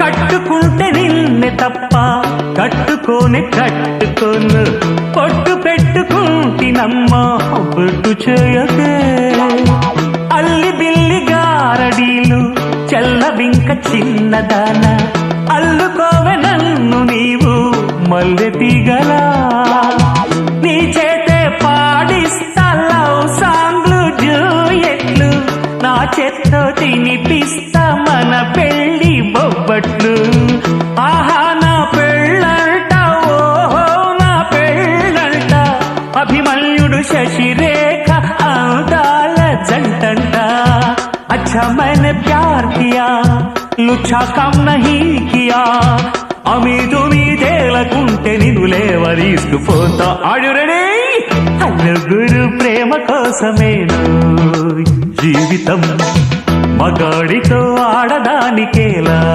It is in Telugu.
కట్టుకుంటే నిన్నే తప్ప కట్టుకోనే కట్టుకోను పొట్టు పెట్టుకుంటినమ్మా బొట్టు చేయకే అల్లి బిల్లి గారడీలు చల్లవింక చిన్నదాన అల్లుకోవె నన్ను నీవు మల్లె తీగలా నీ చేతే పాడిస్తా లవ్ సాంగ్లు జూయెట్లు నా చేత్తో తినిపిస్తా మన పెళ్లి బొబ్బట్లు ఆహా నా పెళ్ళంట ఓహో నా పెళ్ళంట అభిమన్యుడు శశిరేఖ అందాల జంటంట अच्छा मैंने प्यार किया लुच्छा काम नहीं किया अमीदु మీదేలకుంటే నిన్ను లేవరీసుకుపోతా ఆడు రెడీ నలుగురు ప్రేమ కోసమేను జీవితం మగాడితో ఆడదానికేలా